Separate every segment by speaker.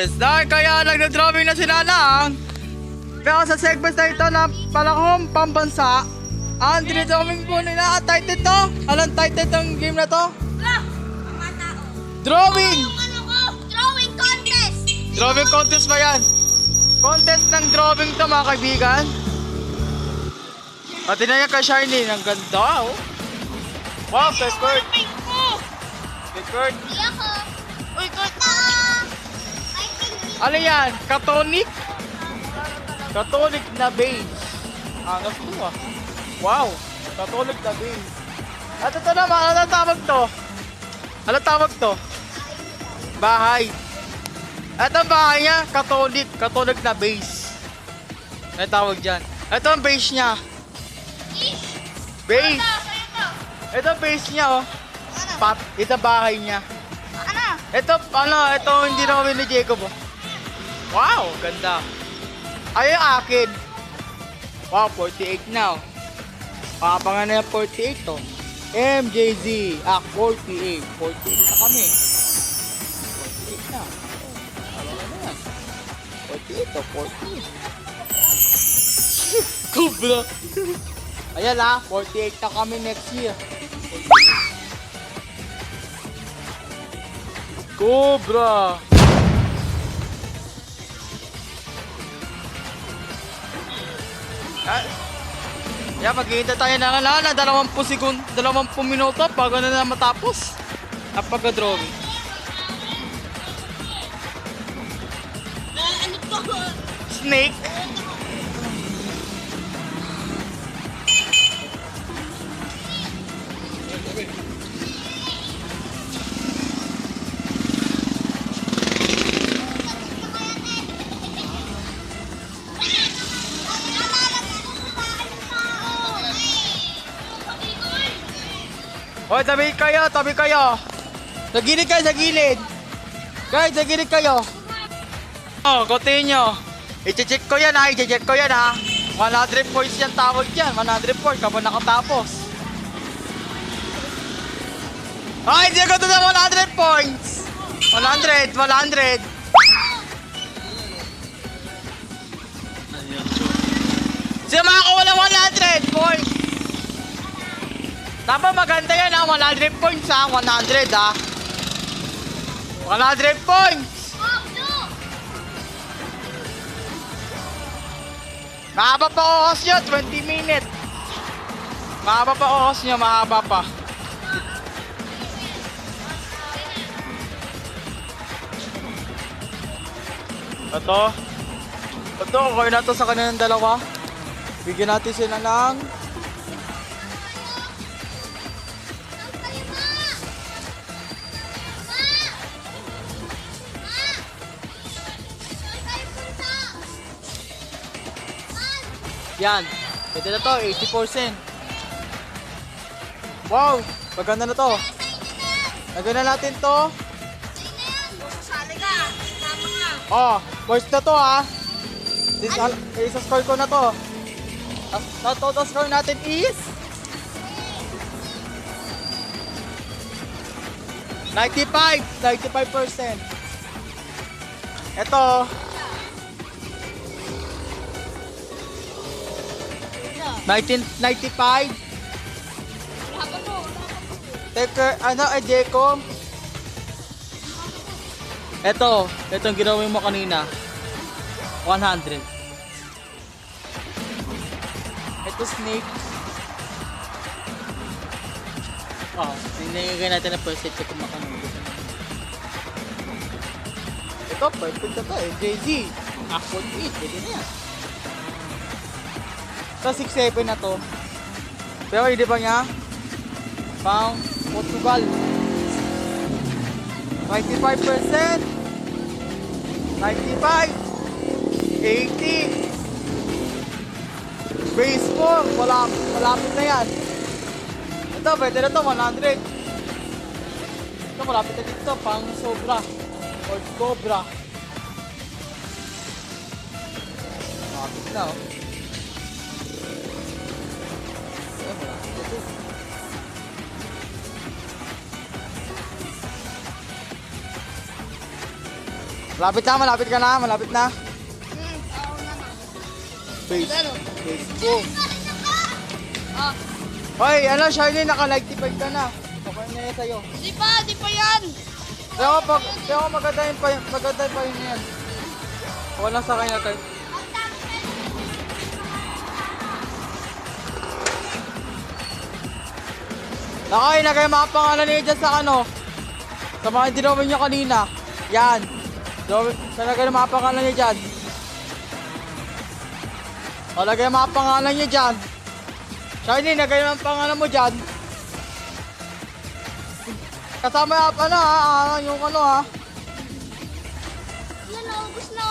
Speaker 1: Yes, dahil kaya nagdodrawing na sila lang. Pero sa segments na ito na palakong pambansa, ang dinodrawing po nila, title to. Anong title ng game na to?
Speaker 2: Mga tao.
Speaker 1: Drawing!
Speaker 2: Yung ano ko, drawing contest.
Speaker 1: Drawing contest ba yan? Contest ng drawing to mga kaibigan. At tinan niya kay Shiny, ang ganda oh. Wow, kay Kurt.
Speaker 2: Pink ko.
Speaker 1: Kay Kurt.
Speaker 2: Di ako. Uy, Kurt na. I think
Speaker 1: Ano yan? Catholic? Catholic na base. Angas to ah. Wow, Catholic na base. At ito naman, ano tawag to? Ano tawag to? Bahay. Ito ang bahay niya, Catholic. Catholic na base. Ano tawag dyan? Ito ang base niya. Base. Ito ang base niya oh. Ito bahay niya.
Speaker 2: ano?
Speaker 1: Ito hindi na kami ni Jacob oh. Wow, ganda. Ay, yung akin. Wow, 48 now. Papangan na yung 48 to. MJZ, 48. 48 na kami. 48 na. Papangan na yan. 48 to, 48. Kubra. Ayan ah, 48 na kami next year. Cobra! Maghihintay tayo ng 20 minuto bago na matapos ang pagka-drawing.
Speaker 2: Ano to?
Speaker 1: Snake! Hoy, tabi kayo! Sa gilid kayo, sa gilid! Guys, sa gilid kayo! Oh, continue! I-check ko yan ha, 100 points yan tawag yan, 100 points kapag nakatapos. Ay, hindi ko to na 100 points! 100! Siya makakuha ng 100 points! Dapat maganda yan ha, 100 points ha, 100 ha. 100 points! Mahaba pa oras nyo, 20 minutes. Mahaba pa oras nyo, mahaba pa. Ito, okay na to sa kanilang dalawa. Bigyan natin sila ng yan, pwede na to, 80%. Wow, maganda na to. Lagyan na natin to.
Speaker 2: Sasali ka. Tama nga.
Speaker 1: Oh, first na to ha. Isa-score ko na to. Total score natin is 95%. Ito, 1995. Teka, Jeko? Itong ginawin mo kanina. 100. Ito snake. Oh, tinigyan natin na first set kung makanong. Ito, perfect na to. MJZ. Aqua 8. Pwede na yan. Sa 6-7 na to. Pero hindi pa niya pang Portugal. 95%. 95. 80. Baseball. Malapit na yan. Ito, pwede na to. 100. Ito, malapit na dito. Pang sobra. Or cobra. Malapit na oh. Malapit ka na, malapit na.
Speaker 2: Ako na na.
Speaker 1: Base.
Speaker 2: Ano?
Speaker 1: Base. Boom.
Speaker 2: Ah,
Speaker 1: Hoy, ano, Shiny, naka-95 ka na. Okay na yan sa'yo.
Speaker 2: di pa yan.
Speaker 1: Pero maganda pa yun yan. Wala sa akin na tayo. Nakay, nagay mga pangalan niya dyan sa ano. Sa mga dinomin niya kanina. Yan. Sa nagay mga pangalan niya dyan. O, lagay mga pangalan niya dyan. Shiny, nagay mga pangalan mo dyan. Kasama yung ano ha, yung ano ha.
Speaker 2: Wala na, ubus na.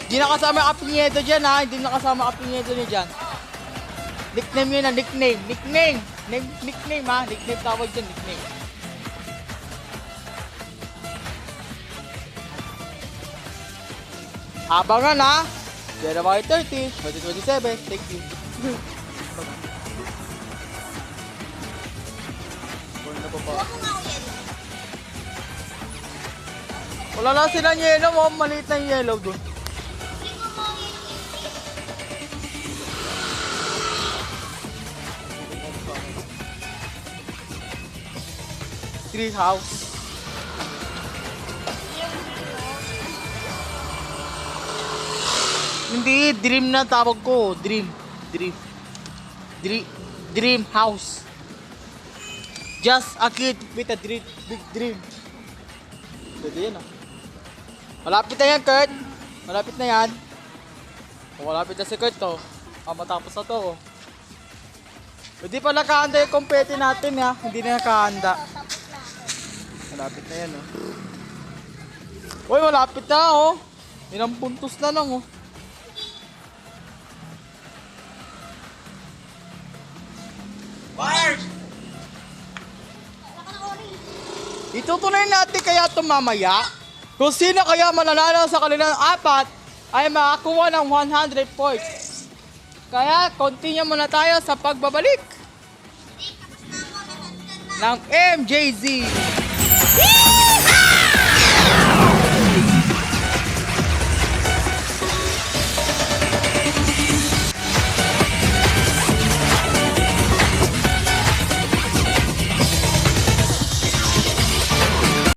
Speaker 1: Hindi nakasama yung apelyido dyan ha. Hindi nakasama yung apelyido niya dyan. Nickname yun na, nickname. Nickname ha. Nickname tawag dyan, nickname. Abangan ha. January 30, 2027. Thank you. Wala na pa pa.
Speaker 2: Huwag mo nga ako yan.
Speaker 1: Wala na silang yellow mo. Maliit na yung yellow dun.
Speaker 2: Hindi ko mo yan.
Speaker 1: Tree house. Hindi, dream na tawag ko. Dream house. Just a kid with a big dream. Pwede yan ah. Malapit na yan, Kurt. Malapit na yan. Kung malapit na si Kurt to, matapos na to. Oh. Hindi pa nakahanda yung kompete natin ha. Hindi na nakahanda. Malapit na yan oh. Uy, malapit na oh. Ilang puntos na lang oh. Itutuloy natin kaya ito mamaya kung sino kaya mananalo sa kanilang apat ay makakuha ng 100 points. Kaya continue muna tayo sa pagbabalik ng MJZ.